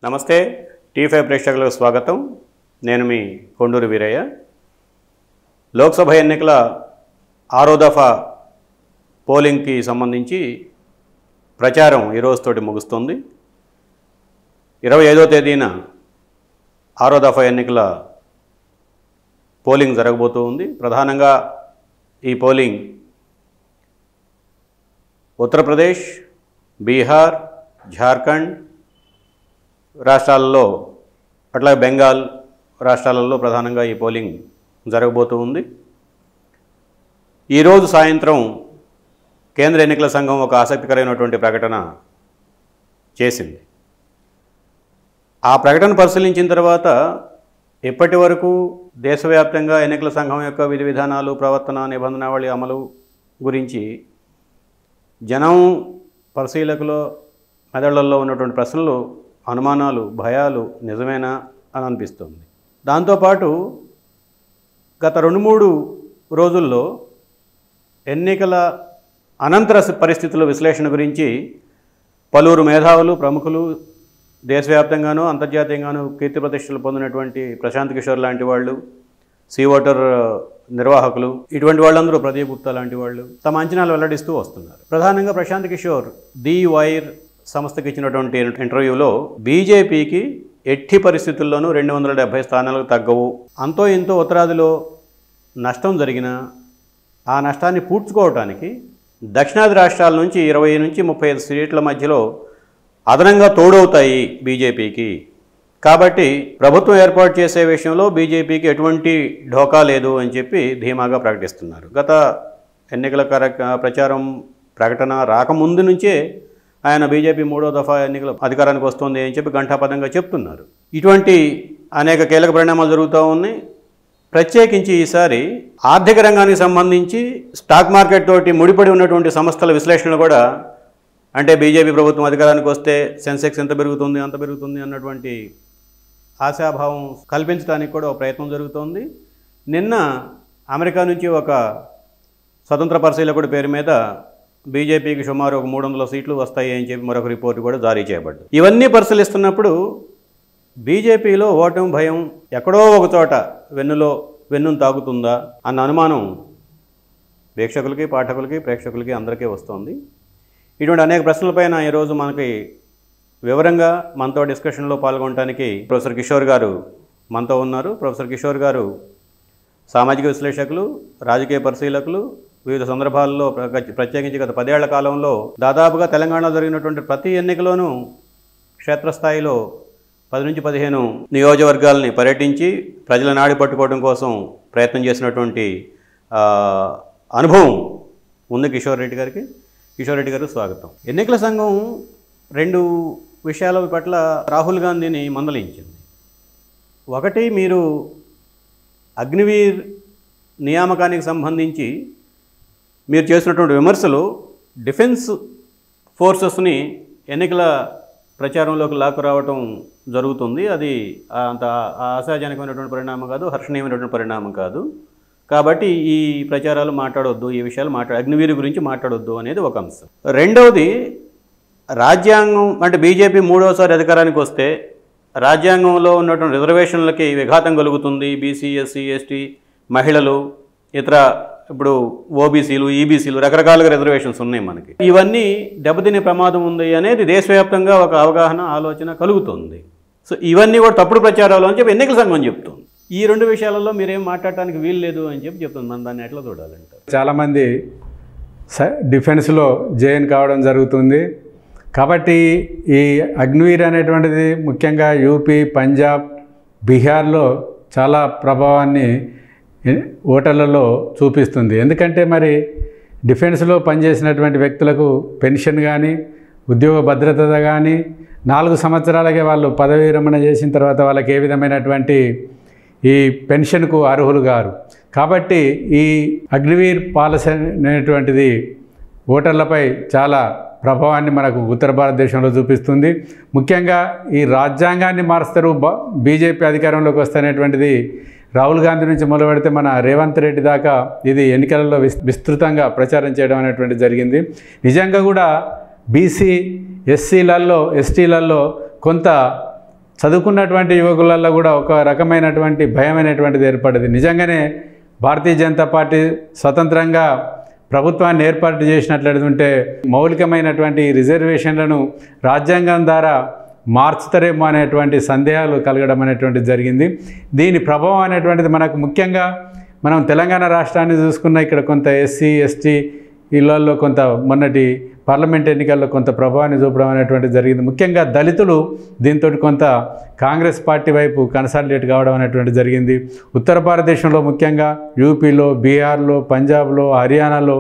నమస్తే టీ5 ప్రేక్షకులకు స్వాగతం. నేను మీ కొండూరు వీరయ్య. లోక్సభ ఎన్నికల 6వ దఫా పోలింగ్కి సంబంధించి ప్రచారం ఈ రోజుతోటి ముగుస్తుంది. 25వ తేదీన 6వ దఫా ఎన్నికల పోలింగ్ జరగబోతూ ఉంది. ప్రధానంగా ఈ పోలింగ్ ఉత్తరప్రదేశ్, బీహార్, ఝార్ఖండ్ రాష్ట్రాలలో అట్లాగే బెంగాల్ రాష్ట్రాలలో ప్రధానంగా ఈ పోలింగ్ జరగబోతూ ఉంది. ఈరోజు సాయంత్రం కేంద్ర ఎన్నికల సంఘం ఒక ఆసక్తికరమైనటువంటి ప్రకటన చేసింది. ఆ ప్రకటన పరిశీలించిన తర్వాత ఇప్పటి వరకు దేశవ్యాప్తంగా ఎన్నికల సంఘం యొక్క విధి విధానాలు, ప్రవర్తన, నిబంధనావళి అమలు గురించి జనం, పరిశీలకుల మెదళ్లలో ఉన్నటువంటి ప్రశ్నలు, అనుమానాలు, భయాలు నిజమేనా అని అనిపిస్తుంది. దాంతోపాటు గత 2-3 రోజుల్లో ఎన్నికల అనంతర పరిస్థితుల విశ్లేషణ గురించి పలువురు మేధావులు, ప్రముఖులు, దేశవ్యాప్తంగానూ అంతర్జాతీయంగానూ కీర్తి ప్రతిష్టలు పొందినటువంటి ప్రశాంత్ కిషోర్ లాంటి వాళ్ళు, సీ ఓటర్ నిర్వాహకులు, ఇటువంటి వాళ్ళందరూ, ప్రదీప్ గుప్తా లాంటి వాళ్ళు తమ అంచనాలు వెల్లడిస్తూ వస్తున్నారు. ప్రధానంగా ప్రశాంత్ కిషోర్ ది వైర్ సంస్థకి ఇచ్చినటువంటి ఇంటర్వ్యూలో బీజేపీకి ఎట్టి పరిస్థితుల్లోనూ 270 స్థానాలకు తగ్గవు, అంతో ఇంతో ఉత్తరాదిలో నష్టం జరిగినా ఆ నష్టాన్ని పూడ్చుకోవటానికి దక్షిణాది రాష్ట్రాల నుంచి 20 నుంచి 35 సీట్ల మధ్యలో అదనంగా తోడవుతాయి బీజేపీకి. కాబట్టి ప్రభుత్వం ఏర్పాటు చేసే విషయంలో బీజేపీకి ఎటువంటి ఢోకా లేదు అని చెప్పి ధీమాగా ప్రకటిస్తున్నారు. గత ఎన్నికల ప్రచారం ప్రకటన రాకముందు నుంచే ఆయన బీజేపీ 3వ దఫా ఎన్నికల అధికారానికి వస్తుంది అని చెప్పి ఘంటాపథంగా చెప్తున్నారు. ఇటువంటి అనేక కీలక పరిణామాలు జరుగుతూ ఉన్నాయి. ప్రత్యేకించి ఈసారి ఆర్థిక రంగానికి సంబంధించి స్టాక్ మార్కెట్ తోటి ముడిపడి ఉన్నటువంటి సంస్థల విశ్లేషణలు కూడా, అంటే బీజేపీ ప్రభుత్వం అధికారానికి వస్తే సెన్సెక్స్ ఎంత పెరుగుతుంది, అంత పెరుగుతుంది అన్నటువంటి ఆశాభావం కల్పించడానికి కూడా ఒక ప్రయత్నం జరుగుతోంది. నిన్న అమెరికా నుంచి ఒక స్వతంత్ర పరిశీలకుడి పేరు మీద బీజేపీకి సుమారు ఒక 300 సీట్లు వస్తాయి అని చెప్పి మరొక రిపోర్టు కూడా జారీ చేయబడ్డది. ఇవన్నీ పరిశీలిస్తున్నప్పుడు బీజేపీలో ఓటమి భయం ఎక్కడో ఒక చోట వెన్నును తాగుతుందా అన్న అనుమానం వీక్షకులకి, పాఠకులకి, ప్రేక్షకులకి అందరికీ వస్తుంది. ఇటువంటి అనేక ప్రశ్నలపైన ఈరోజు మనకి వివరంగా మనతో డిస్కషన్లో పాల్గొనడానికి ప్రొఫెసర్ కిషోర్ గారు మనతో ఉన్నారు. ప్రొఫెసర్ కిషోర్ గారు సామాజిక విశ్లేషకులు, రాజకీయ పరిశీలకులు. వివిధ సందర్భాల్లో ప్రత్యేకించి గత 10 ఏళ్ల కాలంలో దాదాపుగా తెలంగాణలో జరిగినటువంటి ప్రతి ఎన్నికలోనూ క్షేత్రస్థాయిలో 10 నుంచి 15 నియోజకవర్గాలని పర్యటించి ప్రజల నాడి పట్టుకోవడం కోసం ప్రయత్నం చేసినటువంటి అనుభవం ఉంది కిషోర్ రెడ్డి గారికి. కిషోర్ రెడ్డి గారు స్వాగతం. ఎన్నికల సంఘం 2 విషయాల పట్ల రాహుల్ గాంధీని మందలించింది. ఒకటి, మీరు అగ్నివీర్ నియామకానికి సంబంధించి మీరు చేసినటువంటి విమర్శలు డిఫెన్స్ ఫోర్సెస్ని ఎన్నికల ప్రచారంలోకి లాక్కురావటం జరుగుతుంది. అది అంత ఆశాజనకమైనటువంటి పరిణామం కాదు, హర్షణీయమైనటువంటి పరిణామం కాదు. కాబట్టి ఈ ప్రచారాలు మాట్లాడొద్దు, ఈ విషయాలు అగ్నివీరు గురించి మాట్లాడొద్దు అనేది ఒక అంశం. రెండవది, రాజ్యాంగం అంటే బీజేపీ 3వసారి అధికారానికి వస్తే రాజ్యాంగంలో ఉన్నటువంటి రిజర్వేషన్లకి విఘాతం కలుగుతుంది. బీసీ, ఎస్సీ, ఎస్టీ, మహిళలు, ఇతర ఇప్పుడు ఓబీసీలు, ఈబీసీలు రకరకాలుగా రిజర్వేషన్స్ ఉన్నాయి మనకి. ఇవన్నీ దెబ్బతినే ప్రమాదం ఉంది అనేది దేశవ్యాప్తంగా ఒక అవగాహన, ఆలోచన కలుగుతుంది. సో ఇవన్నీ కూడా తప్పుడు ప్రచారాలు అని చెప్పి ఎన్నికల సంఘం చెప్తుంది. ఈ 2 విషయాలలో మీరేం మాట్లాడటానికి వీలు లేదు అని చెప్పి చెప్తుంది. మనం దాన్ని ఎట్లా చూడాలంటారు? చాలామంది డిఫెన్స్లో జాయిన్ కావడం జరుగుతుంది. కాబట్టి ఈ అగ్నివీర్ అనేటువంటిది ముఖ్యంగా యూపీ, పంజాబ్, బీహార్లో చాలా ప్రభావాన్ని ఓటర్లలో చూపిస్తుంది. ఎందుకంటే మరి డిఫెన్స్లో పనిచేసినటువంటి వ్యక్తులకు పెన్షన్ కానీ, ఉద్యోగ భద్రత కానీ 4 సంవత్సరాలకే వాళ్ళు పదవీ విరమణ చేసిన తర్వాత వాళ్ళకి ఏ విధమైనటువంటి ఈ పెన్షన్కు అర్హులు గారు. కాబట్టి ఈ అగ్నివీర్ పాలసీ అనేటువంటిది ఓటర్లపై చాలా ప్రభావాన్ని మనకు ఉత్తర భారతదేశంలో చూపిస్తుంది. ముఖ్యంగా ఈ రాజ్యాంగాన్ని మారుస్తారు బీజేపీ అధికారంలోకి వస్తనేటువంటిది రాహుల్ గాంధీ నుంచి మొదలుపెడితే మన రేవంత్ రెడ్డి దాకా ఇది ఎన్నికలలో విస్తృతంగా ప్రచారం చేయడం అనేటువంటిది జరిగింది. నిజంగా కూడా బీసీ, ఎస్సీలలో, ఎస్టీలలో కొంత చదువుకున్నటువంటి యువకులలో కూడా ఒక రకమైనటువంటి భయమైనటువంటిది ఏర్పడింది. నిజంగానే భారతీయ జనతా పార్టీ స్వతంత్రంగా ప్రభుత్వాన్ని ఏర్పాటు చేసినట్లయితే మౌలికమైనటువంటి రిజర్వేషన్లను రాజ్యాంగం ద్వారా మార్చుతారేమో అనేటువంటి సందేహాలు కలగడం అనేటువంటిది జరిగింది. దీని ప్రభావం అనేటువంటిది మనకు ముఖ్యంగా మనం తెలంగాణ రాష్ట్రాన్ని చూసుకున్న ఇక్కడ కొంత ఎస్సీ ఎస్టీ ఇళ్లలో కొంత మొన్నటి పార్లమెంట్ ఎన్నికల్లో కొంత ప్రభావాన్ని చూపడం అనేటువంటిది జరిగింది. ముఖ్యంగా దళితులు దీంతో కొంత కాంగ్రెస్ పార్టీ వైపు కన్సాలిడేట్ కావడం అనేటువంటిది జరిగింది. ఉత్తర భారతదేశంలో ముఖ్యంగా యూపీలో, బీహార్లో, పంజాబ్లో, హర్యానాలో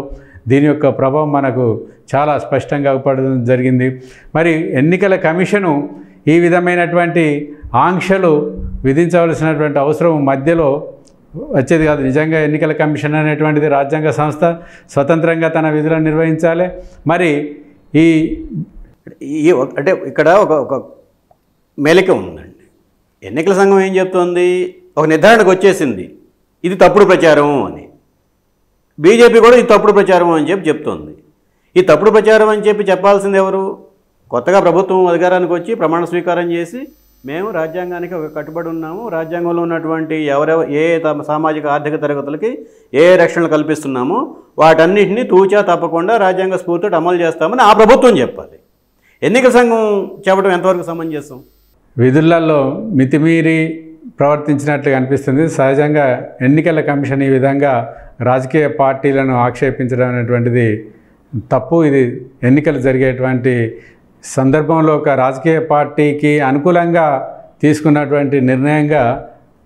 దీని యొక్క ప్రభావం మనకు చాలా స్పష్టంగా పడడం జరిగింది. మరి ఎన్నికల కమిషను ఈ విధమైనటువంటి ఆంక్షలు విధించవలసినటువంటి అవసరం మధ్యలో వచ్చేది కాదు. నిజంగా ఎన్నికల కమిషన్ అనేటువంటిది రాజ్యాంగ సంస్థ, స్వతంత్రంగా తన విధులను నిర్వహించాలి. మరి ఈ అంటే ఇక్కడ ఒక మెలిక ఉందండి. ఎన్నికల సంఘం ఏం చెప్తోంది, ఒక నిర్ధారణకు వచ్చేసింది ఇది తప్పుడు ప్రచారం అని. బీజేపీ కూడా ఇది తప్పుడు ప్రచారం అని చెప్తోంది. ఈ తప్పుడు ప్రచారం అని చెప్పాల్సింది ఎవరు? కొత్తగా ప్రభుత్వం అధికారానికి వచ్చి ప్రమాణ స్వీకారం చేసి మేము రాజ్యాంగానికి ఒక కట్టుబడి ఉన్నాము, రాజ్యాంగంలో ఉన్నటువంటి ఏ సామాజిక ఆర్థిక తరగతులకి ఏ రక్షణలు కల్పిస్తున్నామో వాటన్నిటిని తూచా తప్పకుండా రాజ్యాంగ స్ఫూర్తితో అమలు చేస్తామని ఆ ప్రభుత్వం చెప్పాలి. ఎన్నికల సంఘం చెప్పడం ఎంతవరకు సమంజసం? విధులలో మితిమీరి ప్రవర్తించినట్లుగా అనిపిస్తుంది. సహజంగా ఎన్నికల కమిషన్ ఈ విధంగా రాజకీయ పార్టీలను ఆక్షేపించడం అనేటువంటిది తప్పు. ఇది ఎన్నికలు జరిగేటువంటి సందర్భంలో ఒక రాజకీయ పార్టీకి అనుకూలంగా తీసుకున్నటువంటి నిర్ణయంగా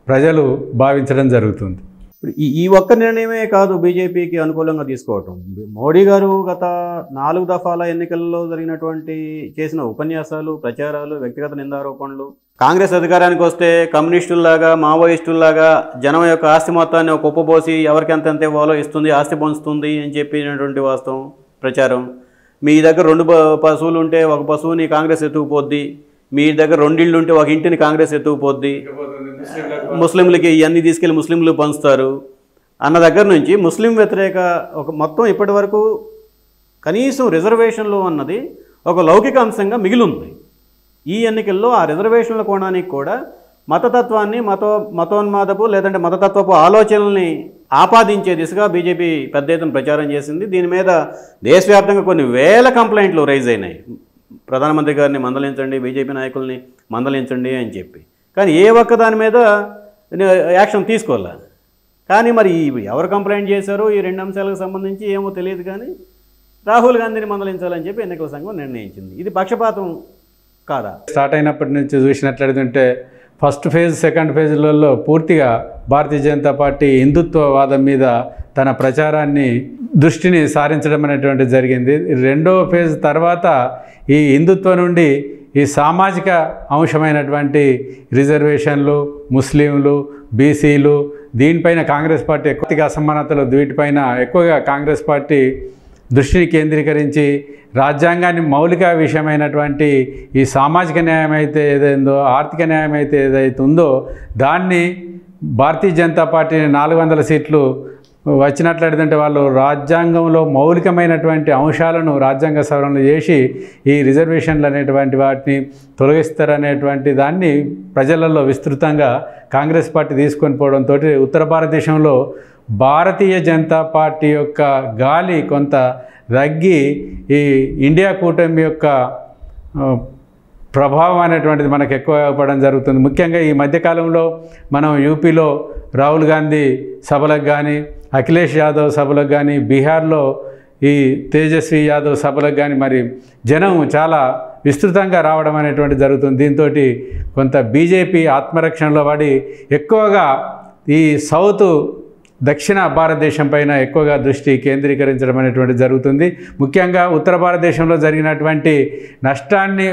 ప్రజలు భావించడం జరుగుతుంది. ఈ ఒక్క నిర్ణయమే కాదు బీజేపీకి అనుకూలంగా తీసుకోవటం. మోడీ గారు గత 4 దఫాల ఎన్నికల్లో చేసిన ఉపన్యాసాలు, ప్రచారాలు, వ్యక్తిగత నిందారోపణలు, కాంగ్రెస్ అధికారానికి వస్తే కమ్యూనిస్టుల్లాగా, మావోయిస్టుల్లాగా జనం యొక్క ఆస్తి మొత్తాన్ని ఒక కుప్పపోసి ఎవరికి ఎంత ఇవ్వాలో ఇస్తుంది, ఆస్తి పంచుతుంది అని చెప్పినటువంటి వాస్తవం ప్రచారం. మీ దగ్గర 2 పశువులు ఉంటే ఒక పశువుని కాంగ్రెస్ ఎత్తుకుపోద్ది, మీ దగ్గర 2 ఇళ్ళు ఉంటే ఒక ఇంటిని కాంగ్రెస్ ఎత్తుకుపోద్ది, ముస్లింలకి ఇవన్నీ తీసుకెళ్ళి ముస్లింలు పంచుతారు అన్న దగ్గర నుంచి ముస్లిం వ్యతిరేక మొత్తం ఇప్పటి వరకు కనీసం రిజర్వేషన్లు అన్నది ఒక లౌకిక అంశంగా మిగిలింది. ఈ ఎన్నికల్లో ఆ రిజర్వేషన్ల కోణానికి కూడా మతతత్వాన్ని, మతోన్మాదపు లేదంటే మతతత్వపు ఆలోచనల్ని ఆపాదించే దిశగా బీజేపీ పెద్ద ఎత్తున ప్రచారం చేసింది. దీని మీద దేశవ్యాప్తంగా కొన్ని వేల కంప్లైంట్లు రైజ్ అయినాయి. ప్రధానమంత్రి గారిని మందలించండి, బీజేపీ నాయకుల్ని మందలించండి అని చెప్పి. కానీ ఏ ఒక్క దాని మీద యాక్షన్ తీసుకోవాలి. కానీ మరి ఎవరు కంప్లైంట్ చేశారో ఈ 2 అంశాలకు సంబంధించి ఏమో తెలియదు. కానీ రాహుల్ గాంధీని మందలించాలని చెప్పి ఎన్నికల సంఘం నిర్ణయించింది. ఇది పక్షపాతం కాదా? స్టార్ట్ అయినప్పటి నుంచి చూసినట్లయితే ఫస్ట్ ఫేజ్, సెకండ్ ఫేజ్లలో పూర్తిగా భారతీయ జనతా పార్టీ హిందుత్వవాదం మీద తన ప్రచారాన్ని దృష్టిని సారించడం అనేటువంటిది జరిగింది. రెండవ ఫేజ్ తర్వాత ఈ హిందుత్వం నుండి ఈ సామాజిక అంశమైనటువంటి రిజర్వేషన్లు, ముస్లింలు, బీసీలు, దీనిపైన కాంగ్రెస్ పార్టీ ఎక్కువగా అసమానతలు, వీటిపైన ఎక్కువగా కాంగ్రెస్ పార్టీ దృష్టిని కేంద్రీకరించి రాజ్యాంగాన్ని మౌలిక విషయమైనటువంటి ఈ సామాజిక న్యాయం అయితే ఏదైందో, ఆర్థిక న్యాయం అయితే ఏదైతే ఉందో దాన్ని భారతీయ జనతా పార్టీని 400 సీట్లు వచ్చినట్లయితే వాళ్ళు రాజ్యాంగంలో మౌలికమైనటువంటి అంశాలను రాజ్యాంగ సవరణలు చేసి ఈ రిజర్వేషన్లు అనేటువంటి వాటిని తొలగిస్తారనేటువంటి దాన్ని ప్రజలలో విస్తృతంగా కాంగ్రెస్ పార్టీ తీసుకొని పోవడంతో ఉత్తర భారతదేశంలో భారతీయ జనతా పార్టీ యొక్క గాలి కొంత తగ్గి ఈ ఇండియా కూటమి యొక్క ప్రభావం అనేటువంటిది మనకు ఎక్కువ పడడం జరుగుతుంది. ముఖ్యంగా ఈ మధ్యకాలంలో మనం యూపీలో రాహుల్ గాంధీ సభలకు కానీ, అఖిలేష్ యాదవ్ సభలకు కానీ, బీహార్లో ఈ తేజస్వి యాదవ్ సభలకు కానీ మరి జనం చాలా విస్తృతంగా రావడం అనేటువంటి జరుగుతుంది. దీంతో కొంత బీజేపీ ఆత్మరక్షణలో పడి ఎక్కువగా ఈ దక్షిణ భారతదేశం పైన ఎక్కువగా దృష్టి కేంద్రీకరించడం అనేటువంటి జరుగుతుంది. ముఖ్యంగా ఉత్తర భారతదేశంలో జరిగినటువంటి నష్టాన్ని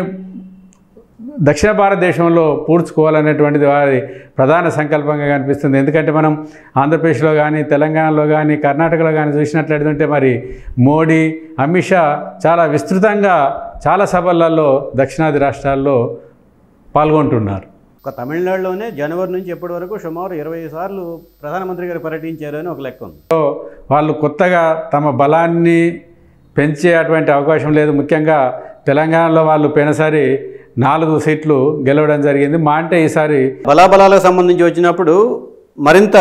దక్షిణ భారతదేశంలో పూడ్చుకోవాలనేటువంటిది వారి ప్రధాన సంకల్పంగా కనిపిస్తుంది. ఎందుకంటే మనం ఆంధ్రప్రదేశ్లో కానీ, తెలంగాణలో కానీ, కర్ణాటకలో కానీ చూసినట్లయితే మరి మోడీ, అమిత్ షా చాలా విస్తృతంగా చాలా సభలలో దక్షిణాది రాష్ట్రాల్లో పాల్గొంటున్నారు. ఒక తమిళనాడులోనే జనవరి నుంచి ఎప్పటి వరకు సుమారు 20 సార్లు ప్రధానమంత్రి గారు పర్యటించారు అని ఒక లెక్క ఉంది. వాళ్ళు కొత్తగా తమ బలాన్ని పెంచే అటువంటి అవకాశం లేదు. ముఖ్యంగా తెలంగాణలో వాళ్ళు పోయినసారి 4 సీట్లు గెలవడం జరిగింది. మా అంటే ఈసారి బలాబలాలకు సంబంధించి వచ్చినప్పుడు మరింత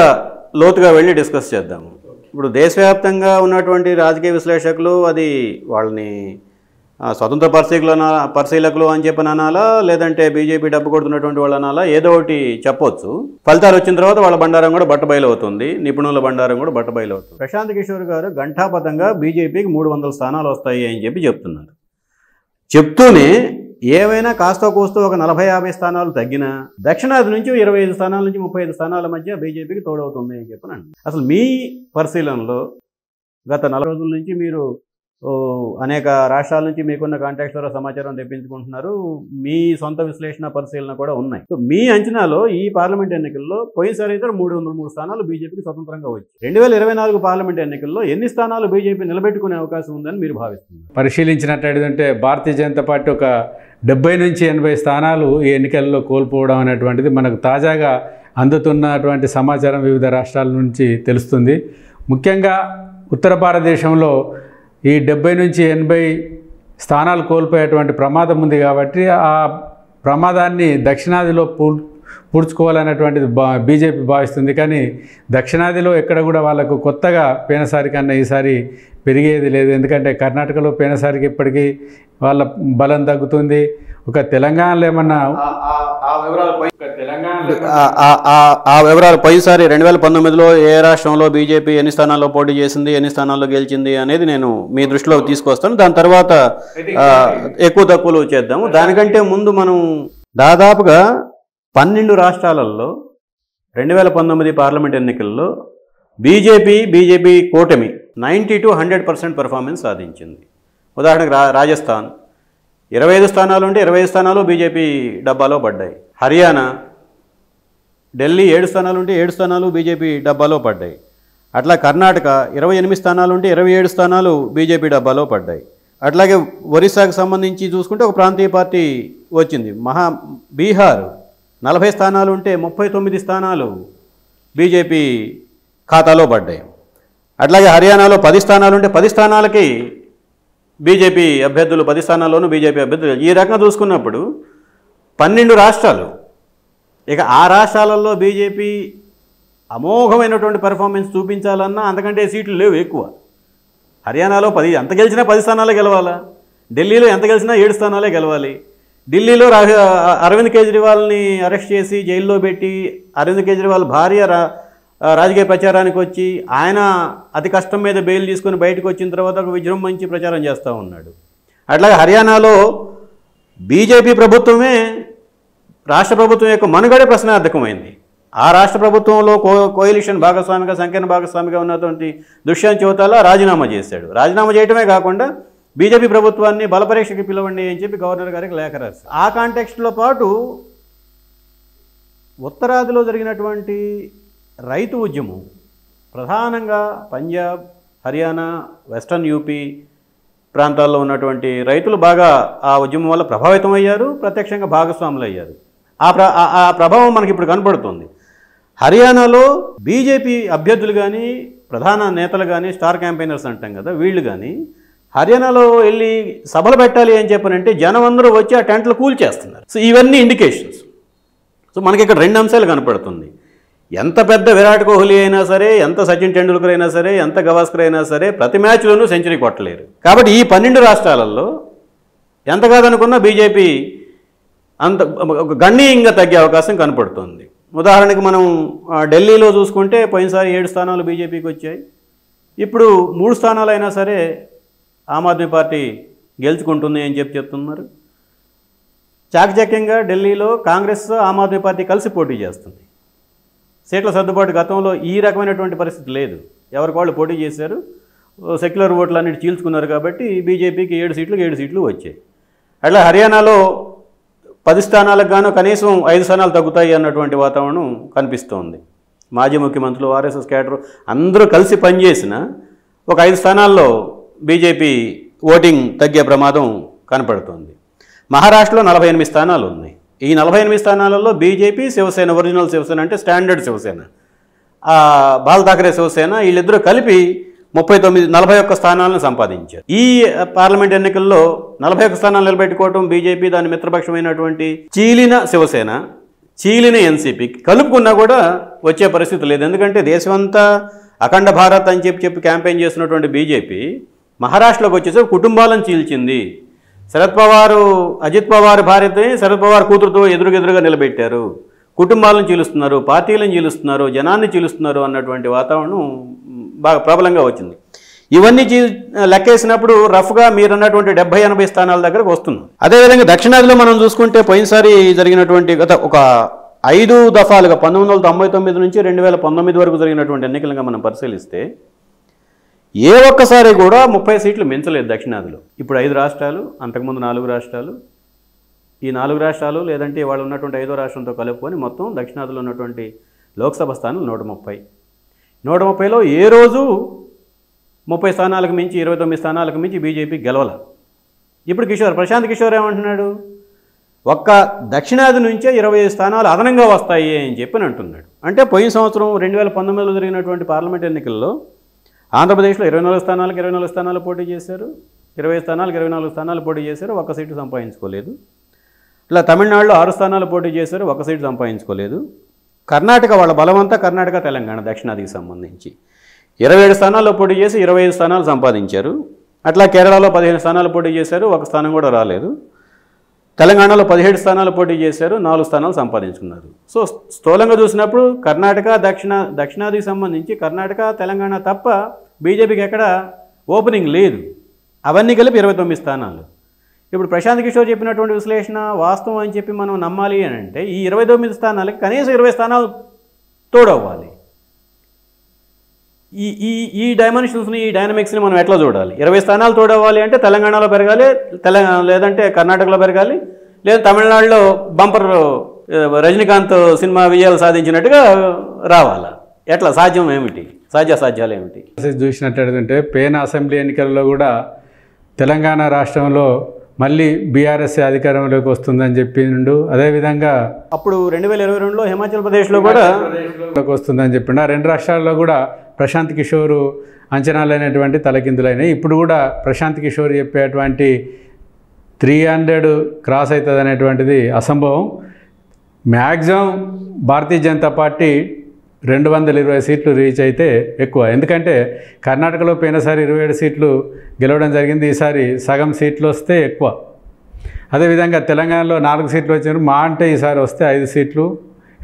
లోతుగా వెళ్ళి డిస్కస్ చేద్దాము. ఇప్పుడు దేశవ్యాప్తంగా ఉన్నటువంటి రాజకీయ విశ్లేషకులు అది వాళ్ళని స్వతంత్ర పరిశీలకులు అని చెప్పని అనాలా, లేదంటే బీజేపీ డబ్బు కొడుతున్నటువంటి వాళ్ళు అనాలా, ఏదో ఒకటి చెప్పొచ్చు. ఫలితాలు వచ్చిన తర్వాత వాళ్ళ బండారం కూడా బట్టబయలవుతుంది, నిపుణుల బండారం కూడా బట్టబయలవుతుంది. ప్రశాంత్ కిషోర్ గారు ఘంటాపథంగా బీజేపీకి 300 స్థానాలు వస్తాయి అని చెప్పి చెప్తున్నారు. చెప్తూనే ఏవైనా కాస్త కూస్తూ ఒక 40-50 స్థానాలు తగ్గినా దక్షిణాది నుంచి 25 స్థానాల నుంచి 35 స్థానాల మధ్య బీజేపీకి తోడవుతుంది అని చెప్పనండి. అసలు మీ పరిశీలనలో గత 40 రోజుల నుంచి మీరు అనేక రాష్ట్రాల నుంచి మీకున్న కాంటాక్ట్స్ ద్వారా సమాచారం తెప్పించుకుంటున్నారు, మీ సొంత విశ్లేషణ పరిశీలన కూడా ఉన్నాయి. సో మీ అంచనాలో ఈ పార్లమెంట్ ఎన్నికల్లో పోయినసారి అయితే 303 స్థానాలు బీజేపీకి స్వతంత్రంగా వచ్చాయి. 2024 పార్లమెంట్ ఎన్నికల్లో ఎన్ని స్థానాలు బీజేపీ నిలబెట్టుకునే అవకాశం ఉందని మీరు భావిస్తున్నారు? పరిశీలించినట్లయితే భారతీయ జనతా పార్టీ ఒక 70 నుంచి 80 స్థానాలు ఈ ఎన్నికల్లో కోల్పోవడం అనేటువంటిది మనకు తాజాగా అందుతున్నటువంటి సమాచారం వివిధ రాష్ట్రాల నుంచి తెలుస్తుంది. ముఖ్యంగా ఉత్తర భారతదేశంలో ఈ 70 నుంచి 80 స్థానాలు కోల్పోయేటువంటి ప్రమాదం ఉంది కాబట్టి ఆ ప్రమాదాన్ని దక్షిణాదిలో పూడ్చుకోవాలనేటువంటిది బీజేపీ భావిస్తుంది. కానీ దక్షిణాదిలో ఎక్కడ కూడా వాళ్ళకు కొత్తగా పోయినసారి కన్నా ఈసారి పెరిగేది లేదు. ఎందుకంటే కర్ణాటకలో పోయినసారికి ఇప్పటికీ వాళ్ళ బలం తగ్గుతుంది. ఒక తెలంగాణలో ఏమన్నా ఆ వివరాలు పోయినసారి 2019లో ఏ రాష్ట్రంలో బీజేపీ ఎన్ని స్థానాల్లో పోటీ చేసింది, ఎన్ని స్థానాల్లో గెలిచింది అనేది నేను మీ దృష్టిలో తీసుకొస్తాను. దాని తర్వాత ఎక్కువ తక్కువలు చేద్దాము. దానికంటే ముందు మనం దాదాపుగా 12 రాష్ట్రాలలో 2019 పార్లమెంట్ ఎన్నికల్లో బీజేపీ కూటమి 90 to 100% పెర్ఫార్మెన్స్ సాధించింది. ఉదాహరణకు రాజస్థాన్ 25 స్థానాలు ఉంటే 25 స్థానాలు బీజేపీ డబ్బాలో పడ్డాయి. హర్యానా, ఢిల్లీ 7 స్థానాలు ఉంటే 7 స్థానాలు బీజేపీ డబ్బాలో పడ్డాయి. అట్లా కర్ణాటక 28 స్థానాలు ఉంటే 27 స్థానాలు బీజేపీ డబ్బాలో పడ్డాయి. అట్లాగే ఒరిస్సాకు సంబంధించి చూసుకుంటే ఒక ప్రాంతీయ పార్టీ వచ్చింది. బీహార్ 40 స్థానాలు ఉంటే 39 స్థానాలు బీజేపీ ఖాతాలో పడ్డాయి. అట్లాగే హర్యానాలో 10 స్థానాలు ఉంటే 10 స్థానాలకి బీజేపీ అభ్యర్థులు, 10 స్థానాల్లోనూ బీజేపీ అభ్యర్థులు. ఈ రకంగా చూసుకున్నప్పుడు 12 రాష్ట్రాలు. ఇక ఆ రాష్ట్రాలలో బీజేపీ అమోఘమైనటువంటి పెర్ఫార్మెన్స్ చూపించాలన్నా అంతకంటే సీట్లు లేవు ఎక్కువ. హర్యానాలో 10, ఎంత గెలిచినా 10 స్థానాలే గెలవాలా. ఢిల్లీలో ఎంత గెలిచినా 7 స్థానాలే గెలవాలి. ఢిల్లీలో అరవింద్ కేజ్రీవాల్ని అరెస్ట్ చేసి జైల్లో పెట్టి అరవింద్ కేజ్రీవాల్ భార్య రాజకీయ ప్రచారానికి వచ్చి ఆయన అతి కష్టం మీద బెయిల్ తీసుకొని బయటకు వచ్చిన తర్వాత ఒక విజృంభించి ప్రచారం చేస్తూ ఉన్నాడు. అట్లాగే హర్యానాలో బీజేపీ ప్రభుత్వమే రాష్ట్ర ప్రభుత్వం యొక్క మనుగడే ప్రశ్నార్థకమైంది. ఆ రాష్ట్ర ప్రభుత్వంలో కోయలిషన్ భాగస్వామిగా, సంకీర్ణ భాగస్వామిగా ఉన్నటువంటి దుష్యంత్ చౌతాలా రాజీనామా చేశాడు. రాజీనామా చేయడమే కాకుండా బీజేపీ ప్రభుత్వాన్ని బలపరీక్షకి పిలవండి అని చెప్పి గవర్నర్ గారికి లేఖ రాశారు. ఆ కాంటెక్స్ట్లో పాటు ఉత్తరాదిలో జరిగినటువంటి రైతు ఉద్యమం, ప్రధానంగా పంజాబ్, హర్యానా, వెస్టర్న్ యూపీ ప్రాంతాల్లో ఉన్నటువంటి రైతులు బాగా ఆ ఉద్యమం వల్ల ప్రభావితం అయ్యారు, ప్రత్యక్షంగా భాగస్వాములు అయ్యారు. ఆ ప్రభావం మనకి ఇప్పుడు కనపడుతుంది. హర్యానాలో బీజేపీ అభ్యర్థులు కానీ, ప్రధాన నేతలు కానీ, స్టార్ క్యాంపెయినర్స్ అంటాం కదా, వీళ్ళు కానీ హర్యానాలో వెళ్ళి సభలు పెట్టాలి అని చెప్పనంటే జనం అందరూ వచ్చి ఆ టెంట్లు కూల్చేస్తున్నారు. సో ఇవన్నీ ఇండికేషన్స్. సో మనకి ఇక్కడ 2 అంశాలు కనపడుతుంది. ఎంత పెద్ద విరాట్ కోహ్లీ అయినా సరే, ఎంత సచిన్ టెండూల్కర్ అయినా సరే, ఎంత గవాస్కర్ అయినా సరే ప్రతి మ్యాచ్లోనూ సెంచరీ కొట్టలేరు. కాబట్టి ఈ 12 రాష్ట్రాలలో ఎంత కాదనుకున్నా బీజేపీ అంత గణనీయంగా తగ్గే అవకాశం కనపడుతుంది. ఉదాహరణకి మనం ఢిల్లీలో చూసుకుంటే పోయినసారి 7 స్థానాలు బీజేపీకి వచ్చాయి. ఇప్పుడు 3 స్థానాలు అయినా సరే ఆమ్ ఆద్మీ పార్టీ గెలుచుకుంటుంది అని చెప్తున్నారు. చాకచక్యంగా ఢిల్లీలో కాంగ్రెస్, ఆమ్ ఆద్మీ పార్టీ కలిసి పోటీ చేస్తుంది. సీట్ల సర్దుబాటు గతంలో ఈ రకమైనటువంటి పరిస్థితి లేదు. ఎవరికి వాళ్ళు పోటీ చేశారు, సెక్యులర్ ఓట్లు అన్నిటి చీల్చుకున్నారు. కాబట్టి బీజేపీకి 7 సీట్లు వచ్చాయి. అట్లా హర్యానాలో 10 స్థానాలకు గాను కనీసం 5 స్థానాలు తగ్గుతాయి అన్నటువంటి వాతావరణం కనిపిస్తోంది. మాజీ ముఖ్యమంత్రులు, ఆర్ఎస్ఎస్ క్యాడర్ అందరూ కలిసి పనిచేసిన ఒక 5 స్థానాల్లో బీజేపీ ఓటింగ్ తగ్గే ప్రమాదం కనపడుతోంది. మహారాష్ట్రలో 48 స్థానాలు ఉన్నాయి. ఈ 48 స్థానాలలో బీజేపీ, శివసేన, ఒరిజినల్ శివసేన అంటే స్టాండర్డ్ శివసేన, బాల్ ఠాకరే శివసేన, వీళ్ళిద్దరూ కలిపి 41 స్థానాలను సంపాదించారు. ఈ పార్లమెంట్ ఎన్నికల్లో 41 స్థానాలు నిలబెట్టుకోవటం బీజేపీ, దాని మిత్రపక్షమైనటువంటి చీలిన శివసేన, చీలిన ఎన్సీపీ కలుపుకున్నా కూడా వచ్చే పరిస్థితి లేదు. ఎందుకంటే దేశమంతా అఖండ భారత్ అని చెప్పి క్యాంపెయిన్ చేస్తున్నటువంటి బీజేపీ మహారాష్ట్రలోకి వచ్చేసరికి కుటుంబాలను చీల్చింది. శరద్ పవార్, అజిత్ పవార్ భార్యని శరద్ పవార్ కూతురుతో ఎదురుగా నిలబెట్టారు. కుటుంబాలను చీలుస్తున్నారు, పార్టీలను చీలుస్తున్నారు, జనాన్ని చీలుస్తున్నారు అన్నటువంటి వాతావరణం బాగా ప్రబలంగా వచ్చింది. ఇవన్నీ లెక్కేసినప్పుడు రఫ్గా మీరు అన్నటువంటి 70-80 స్థానాల దగ్గరకు వస్తున్నాం. అదేవిధంగా దక్షిణాదిలో మనం చూసుకుంటే పోయినసారి జరిగినటువంటి గత ఒక 5 దఫాలుగా 1999 నుంచి 2019 వరకు జరిగినటువంటి ఎన్నికలుగా మనం పరిశీలిస్తే ఏ ఒక్కసారి కూడా 30 సీట్లు మించలేదు దక్షిణాదిలో. ఇప్పుడు 5 రాష్ట్రాలు, అంతకుముందు 4 రాష్ట్రాలు, ఈ 4 రాష్ట్రాలు లేదంటే వాళ్ళు ఉన్నటువంటి 5వ రాష్ట్రంతో కలుపుకొని మొత్తం దక్షిణాదిలో ఉన్నటువంటి లోక్సభ స్థానాలు 130. 130లో ఏ రోజు 30 స్థానాలకు మించి 29 స్థానాలకు మించి బీజేపీ గెలవల. ఇప్పుడు ప్రశాంత్ కిషోర్ ఏమంటున్నాడు, ఒక్క దక్షిణాది నుంచే 25 స్థానాలు అదనంగా వస్తాయి అని చెప్పి అంటున్నాడు. అంటే పోయిన సంవత్సరం 2019లో జరిగినటువంటి పార్లమెంట్ ఎన్నికల్లో ఆంధ్రప్రదేశ్లో 24 స్థానాలకు 24 స్థానాలు పోటీ చేశారు, 20 స్థానాలకు 24 స్థానాలు పోటీ చేశారు, 1 సీటు సంపాదించుకోలేదు. ఇలా తమిళనాడులో 6 స్థానాలు పోటీ చేశారు, 1 సీటు సంపాదించుకోలేదు. కర్ణాటక వాళ్ళ బలమంతా కర్ణాటక, తెలంగాణ దక్షిణాదికి సంబంధించి 27 స్థానాల్లో పోటీ చేసి 25 స్థానాలు సంపాదించారు. అట్లా కేరళలో 15 స్థానాలు పోటీ చేశారు, 1 స్థానం కూడా రాలేదు. తెలంగాణలో 17 స్థానాలు పోటీ చేశారు, 4 స్థానాలు సంపాదించుకున్నారు. సో స్థూలంగా చూసినప్పుడు కర్ణాటక, దక్షిణాదికి సంబంధించి కర్ణాటక, తెలంగాణ తప్ప బీజేపీకి ఎక్కడ ఓపెనింగ్ లేదు. అవన్నీ కలిపి 29 స్థానాలు. ఇప్పుడు ప్రశాంత్ కిషోర్ చెప్పినటువంటి విశ్లేషణ వాస్తవం అని చెప్పి మనం నమ్మాలి అని అంటే ఈ 29 స్థానాలకి కనీసం 20 స్థానాలు తోడవ్వాలి. ఈ డైమెన్షన్స్ని, ఈ డైనమిక్స్ని మనం ఎట్లా చూడాలి? 20 స్థానాలు తోడవ్వాలి అంటే తెలంగాణలో పెరగాలి, లేదంటే కర్ణాటకలో పెరగాలి, లేదా తమిళనాడులో బంపర్ రజనీకాంత్ సినిమా విజయాలు సాధించినట్టుగా రావాలా? ఎట్లా సాధ్యం ఏమిటి? సాధ్యాలు ఏమిటి చూసినట్లయితే పేన అసెంబ్లీ ఎన్నికల్లో కూడా తెలంగాణ రాష్ట్రంలో మళ్ళీ బీఆర్ఎస్ అధికారంలోకి వస్తుందని చెప్పిండు. అదేవిధంగా అప్పుడు 2022లో హిమాచల్ ప్రదేశ్లో కూడా వస్తుందని చెప్పిండు. ఆ 2 రాష్ట్రాల్లో కూడా ప్రశాంత్ కిషోర్ అంచనాలైనటువంటి తలకిందులైనాయి. ఇప్పుడు కూడా ప్రశాంత్ కిషోర్ చెప్పేటువంటి 300 క్రాస్ అవుతుంది అనేటువంటిది అసంభవం. మ్యాక్సిమం భారతీయ జనతా పార్టీ 220 సీట్లు రీచ్ అయితే ఎక్కువ. ఎందుకంటే కర్ణాటకలో పోయినసారి 27 సీట్లు గెలవడం జరిగింది, ఈసారి సగం సీట్లు వస్తే ఎక్కువ. అదేవిధంగా తెలంగాణలో 4 సీట్లు వచ్చారు, మా అంటే ఈసారి వస్తే 5 సీట్లు,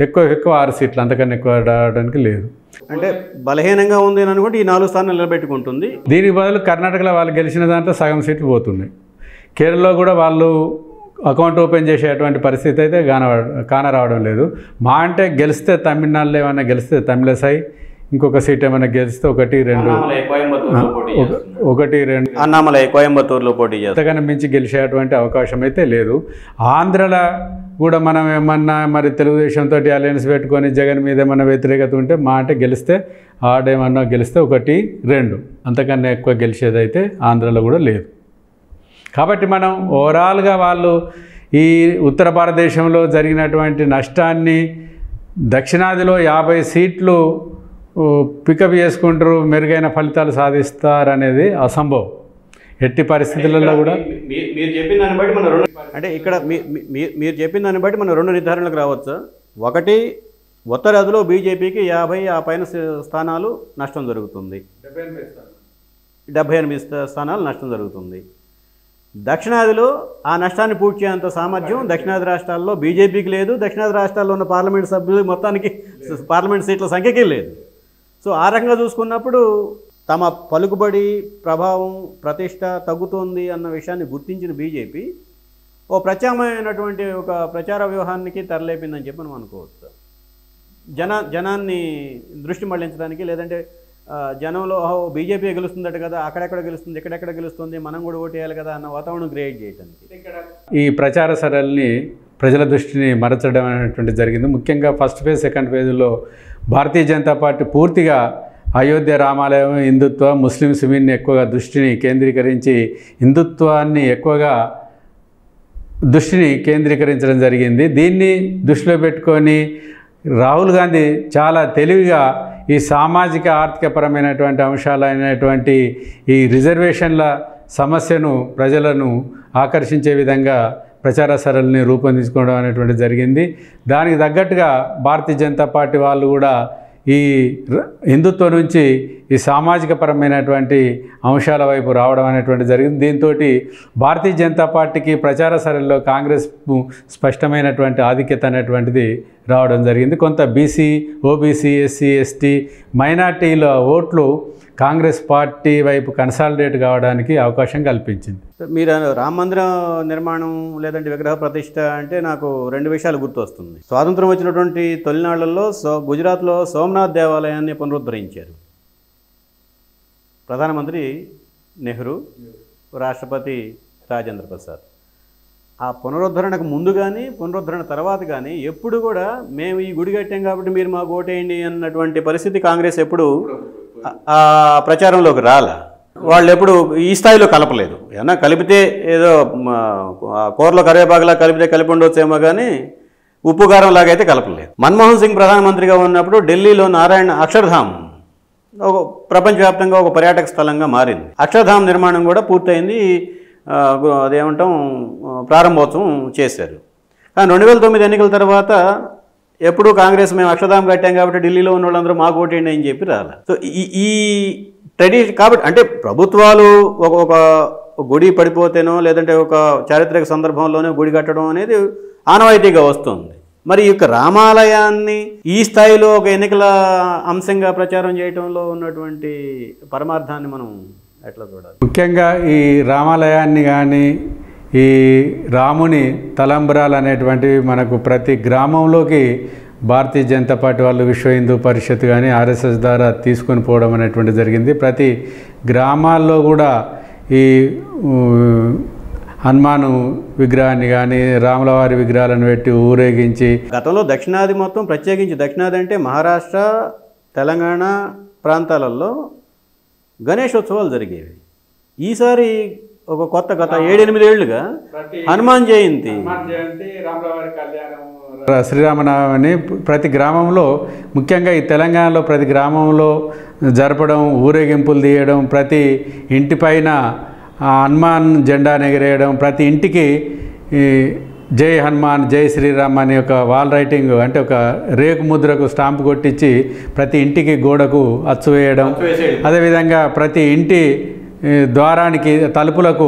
ఎక్కువ 6 సీట్లు, అంతకన్నా ఎక్కువ రావడానికి లేదు. అంటే బలహీనంగా ఉంది అని అనుకుంటే ఈ 4 స్థానాలు నిలబెట్టుకుంటుంది. దీనికి బదులు కర్ణాటకలో వాళ్ళు గెలిచిన దాంట్లో సగం సీట్లు పోతున్నాయి. కేరళలో కూడా వాళ్ళు అకౌంట్ ఓపెన్ చేసేటువంటి పరిస్థితి అయితే కానరావడం లేదు. మా అంటే గెలిస్తే తమిళనాడులో ఏమైనా గెలిస్తే తమిళసై, ఇంకొక సీట్ ఏమైనా గెలిస్తే 1-2 అన్నామలై కోయంబత్తూరులో పోటీ చేస్తారు. అంతకన్నా మించి గెలిచేటువంటి అవకాశం అయితే లేదు. ఆంధ్రలో కూడా మనం ఏమన్నా మరి తెలుగుదేశంతో అలయన్స్ పెట్టుకొని జగన్ మీద ఏమన్నా వ్యతిరేకత ఉంటే మా అంటే గెలిస్తే ఆడేమన్నా గెలిస్తే 1-2, అంతకన్నా ఎక్కువ గెలిచేదైతే ఆంధ్రలో కూడా లేదు. కాబట్టి మనం ఓవరాల్గా వాళ్ళు ఈ ఉత్తర భారతదేశంలో జరిగినటువంటి నష్టాన్ని దక్షిణాదిలో 50 సీట్లు పికప్ చేసుకుంటారు, మెరుగైన ఫలితాలు సాధిస్తారనేది అసంభవం. ఎట్టి పరిస్థితులలో కూడా మీరు చెప్పిన దాన్ని బట్టి మనం అంటే ఇక్కడ మీరు చెప్పిన దాన్ని బట్టి మనం 2 నిర్ధారణలకు రావచ్చు. ఒకటి, ఉత్తరాదిలో బీజేపీకి 50 ఆ పైన స్థానాలు నష్టం జరుగుతుంది, 78 స్థానాలు నష్టం జరుగుతుంది. దక్షిణాదిలో ఆ నష్టాన్ని పూడ్చి చేసేంత సామర్థ్యం దక్షిణాది రాష్ట్రాల్లో బీజేపీకి లేదు, దక్షిణాది రాష్ట్రాల్లో ఉన్న పార్లమెంట్ సభ్యులు మొత్తానికి పార్లమెంట్ సీట్ల సంఖ్యకి లేదు. సో ఆ రకంగా చూసుకున్నప్పుడు తమ పలుకుబడి, ప్రభావం, ప్రతిష్ట తగ్గుతోంది అన్న విషయాన్ని గుర్తించిన బీజేపీ ఓ ప్రత్యామ్నాయమైనటువంటి ఒక ప్రచార వ్యూహానికి తెరలేపిందని చెప్పి మనం అనుకోవచ్చు. జనాన్ని దృష్టి మళ్లించడానికి, లేదంటే జనంలో బీజేపీ గెలుస్తుందట కదా, అక్కడెక్కడ గెలుస్తుంది, ఎక్కడెక్కడ గెలుస్తుంది, మనం కూడా ఓటు వేయాలి కదా అన్న వాతావరణం క్రియేట్ చేయడానికి ఈ ప్రచార సరళిని ప్రజల దృష్టిని మరచడం అనేటువంటి జరిగింది. ముఖ్యంగా ఫస్ట్ ఫేజ్, సెకండ్ ఫేజ్లో భారతీయ జనతా పార్టీ పూర్తిగా అయోధ్య రామాలయం, హిందుత్వ, ముస్లిమ్స్ మీదని ఎక్కువగా దృష్టిని కేంద్రీకరించి హిందుత్వాన్ని ఎక్కువగా దృష్టిని కేంద్రీకరించడం జరిగింది. దీన్ని దృష్టిలో పెట్టుకొని రాహుల్ గాంధీ చాలా తెలివిగా ఈ సామాజిక ఆర్థికపరమైనటువంటి అంశాలైనటువంటి ఈ రిజర్వేషన్ల సమస్యను ప్రజలను ఆకర్షించే విధంగా ప్రచార సరళిని రూపొందించుకోవడం అనేటువంటిది జరిగింది. దానికి తగ్గట్టుగా భారతీయ జనతా పార్టీ వాళ్ళు కూడా ఈ హిందుత్వం నుంచి ఈ సామాజిక పరమైనటువంటి అంశాల వైపు రావడం అనేటువంటి జరిగింది. దీంతో భారతీయ జనతా పార్టీకి ప్రచార సరళిలో కాంగ్రెస్ స్పష్టమైనటువంటి ఆధిక్యత అనేటువంటిది రావడం జరిగింది. కొంత బీసీ, ఓబీసీ, ఎస్సీ, ఎస్టీ మైనార్టీల ఓట్లు కాంగ్రెస్ పార్టీ వైపు కన్సాలిడేట్ కావడానికి అవకాశం కల్పించింది. మీరు రామ మందిర నిర్మాణం లేదంటే విగ్రహ ప్రతిష్ట అంటే నాకు రెండు విషయాలు గుర్తొస్తుంది. స్వాతంత్రం వచ్చినటువంటి తొలినాళ్లలో గుజరాత్లో సోమనాథ్ దేవాలయాన్ని పునరుద్ధరించారు ప్రధానమంత్రి నెహ్రూ, రాష్ట్రపతి రాజేంద్ర ప్రసాద్. ఆ పునరుద్ధరణకు ముందు కానీ పునరుద్ధరణ తర్వాత కానీ ఎప్పుడు కూడా మేము ఈ గుడి కట్టాం కాబట్టి మీరు మాకు ఓటేయండి అన్నటువంటి పరిస్థితి కాంగ్రెస్ ఎప్పుడు ప్రచారంలోకి రాలా. వాళ్ళు ఎప్పుడు ఈ స్థాయిలో కలపలేదు. ఏమన్నా కలిపితే ఏదో కూరలో కరివేపాకులా కలిపి ఉండొచ్చేమో కానీ ఉప్పు కారం లాగైతే కలపలేదు. మన్మోహన్ సింగ్ ప్రధానమంత్రిగా ఉన్నప్పుడు ఢిల్లీలో నారాయణ అక్షర్ధామ్ ఒక ప్రపంచవ్యాప్తంగా ఒక పర్యాటక స్థలంగా మారింది. అక్షర్ధామ్ నిర్మాణం కూడా పూర్తయింది. అదేమంటాం ప్రారంభోత్సవం చేశారు. కానీ 2009 ఎన్నికల తర్వాత ఎప్పుడు కాంగ్రెస్ మేము అక్షర్ధామ్ కట్టాం కాబట్టి ఢిల్లీలో ఉన్న వాళ్ళందరూ మాకు ఓటేయండి అని చెప్పి రాల. సో ఈ ట్రెడిషన్ కాబట్టి అంటే ప్రభుత్వాలు ఒక గుడి పడిపోతేనో లేదంటే ఒక చారిత్రక సందర్భంలోనే గుడి కట్టడం అనేది ఆనవాయితీగా వస్తుంది. మరి ఈ యొక్క రామాలయాన్ని ఈ స్థాయిలో ఒక ఎన్నికల అంశంగా ప్రచారం చేయడంలో ఉన్నటువంటి పరమార్థాన్ని మనం ఎట్లా చూడాలి? ముఖ్యంగా ఈ రామాలయాన్ని కానీ ఈ రాముని తలంబ్రాలు అనేటువంటివి మనకు ప్రతి గ్రామంలోకి భారతీయ జనతా పార్టీ వాళ్ళు, విశ్వ హిందూ పరిషత్ కానీ ఆర్ఎస్ఎస్ ద్వారా తీసుకొని పోవడం అనేటువంటి జరిగింది. ప్రతి గ్రామాల్లో కూడా ఈ హనుమాను విగ్రహాన్ని కానీ రాములవారి విగ్రహాలను పెట్టి ఊరేగించి గతంలో దక్షిణాది మొత్తం ప్రత్యేకించి దక్షిణాది అంటే మహారాష్ట్ర, తెలంగాణ ప్రాంతాలలో గణేశోత్సవాలు జరిగేవి. ఈసారి ఒక కొత్త గత 7-8 ఏళ్లుగా హనుమాన్ జయంతి, రాములవారి కళ్యాణం, శ్రీరామనవమి ప్రతి గ్రామంలో, ముఖ్యంగా ఈ తెలంగాణలో ప్రతి గ్రామంలో జరపడం, ఊరేగింపులు తీయడం, ప్రతి ఇంటిపైన హనుమాన్ జెండా ఎగరేయడం, ప్రతి ఇంటికి జై హనుమాన్ జై శ్రీరామ్ అని ఒక వాల్ రైటింగ్ అంటే ఒక రేకు ముద్రకు స్టాంప్ కొట్టించి ప్రతి ఇంటికి గోడకు అచ్చు వేయడం, అదేవిధంగా ప్రతి ఇంటి ద్వారానికి తలుపులకు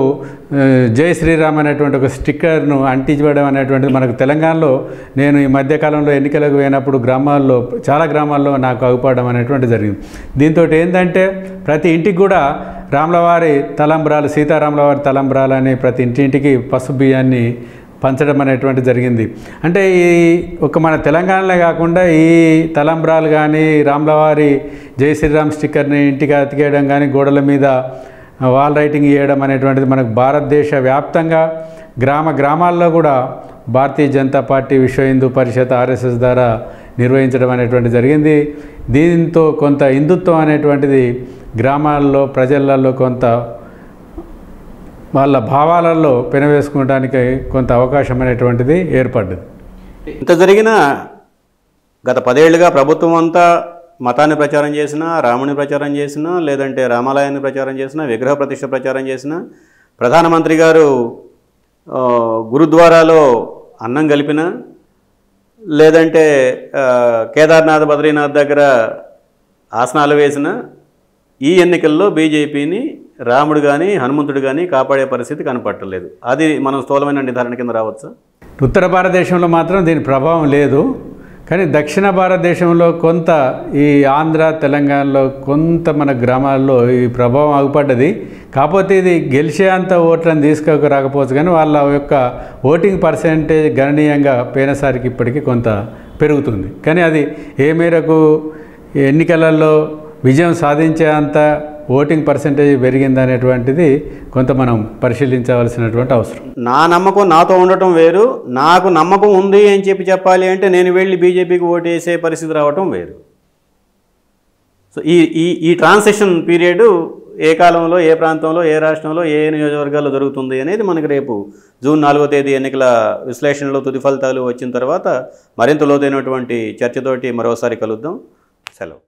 జై శ్రీరామ్ అనేటువంటి ఒక స్టిక్కర్ను అంటించడం అనేటువంటిది మనకు తెలంగాణలో నేను ఈ మధ్యకాలంలో ఎన్నికలకు పోయినప్పుడు గ్రామాల్లో చాలా గ్రామాల్లో నాకు అగుపడడం అనేటువంటి జరిగింది. దీంతో ఏంటంటే ప్రతి ఇంటికి కూడా రాములవారి తలంబ్రాలు, సీతారాములవారి తలంబ్రాలు అని ప్రతి ఇంటింటికి పసుపు బియ్యాన్ని పంచడం అనేటువంటి జరిగింది. అంటే ఈ ఒక మన తెలంగాణలో కాకుండా ఈ తలంబ్రాలు కానీ రాములవారి జై శ్రీరామ్ స్టిక్కర్ని ఇంటికి అతికేయడం కానీ గోడల మీద వాల్ రైటింగ్ చేయడం అనేటువంటిది మనకు భారతదేశ వ్యాప్తంగా గ్రామాల్లో కూడా భారతీయ జనతా పార్టీ, విశ్వ హిందూ పరిషత్, ఆర్ఎస్ఎస్ ద్వారా నిర్వహించడం అనేటువంటి జరిగింది. దీంతో కొంత హిందుత్వం అనేటువంటిది గ్రామాల్లో ప్రజలలో కొంత వాళ్ళ భావాలలో పెనవేసుకోవడానికి కొంత అవకాశం అనేటువంటిది ఏర్పడ్డది. ఇంత జరిగిన గత 10 ఏళ్లుగా ప్రభుత్వం అంతా మతాన్ని ప్రచారం చేసినా, రాముని ప్రచారం చేసినా, లేదంటే రామాలయాన్ని ప్రచారం చేసినా, విగ్రహ ప్రతిష్ట ప్రచారం చేసినా, ప్రధానమంత్రి గారు గురుద్వారాలో అన్నం కలిపినా, లేదంటే కేదార్నాథ్, బద్రీనాథ్ దగ్గర ఆసనాలు వేసిన ఈ ఎన్నికల్లో బీజేపీని రాముడు కానీ హనుమంతుడు కానీ కాపాడే పరిస్థితి కనపట్టలేదు. అది మనం స్థూలమైన నిర్ధారణ కింద రావచ్చా? ఉత్తర భారతదేశంలో మాత్రం దీని ప్రభావం లేదు. కానీ దక్షిణ భారతదేశంలో కొంత ఈ ఆంధ్ర, తెలంగాణలో కొంత మన గ్రామాల్లో ఈ ప్రభావం ఆగుపడ్డది. కాకపోతే ఇది గెలిచే అంత ఓట్లను తీసుకోక రాకపోవచ్చు, కానీ వాళ్ళ యొక్క ఓటింగ్ పర్సెంటేజ్ గణనీయంగా పోయినసారికి ఇప్పటికీ కొంత పెరుగుతుంది. కానీ అది ఏ మేరకు ఎన్నికలలో విజయం సాధించే అంత ఓటింగ్ పర్సెంటేజ్ పెరిగిందనేటువంటిది కొంత మనం పరిశీలించవలసినటువంటి అవసరం. నా నమ్మకం నాతో ఉండటం వేరు, నాకు నమ్మకం ఉంది అని చెప్పాలి అంటే నేను వెళ్ళి బీజేపీకి ఓటు వేసే పరిస్థితి రావటం వేరు. సో ఈ ట్రాన్సిషన్ పీరియడ్ ఏ కాలంలో, ఏ ప్రాంతంలో, ఏ రాష్ట్రంలో, ఏ నియోజకవర్గాల్లో జరుగుతుంది అనేది మనకి రేపు జూన్ 4వ తేదీ ఎన్నికల విశ్లేషణలో తుది ఫలితాలు వచ్చిన తర్వాత మరింత లోతైనటువంటి చర్చతోటి మరోసారి కలుద్దాం. సెలవు.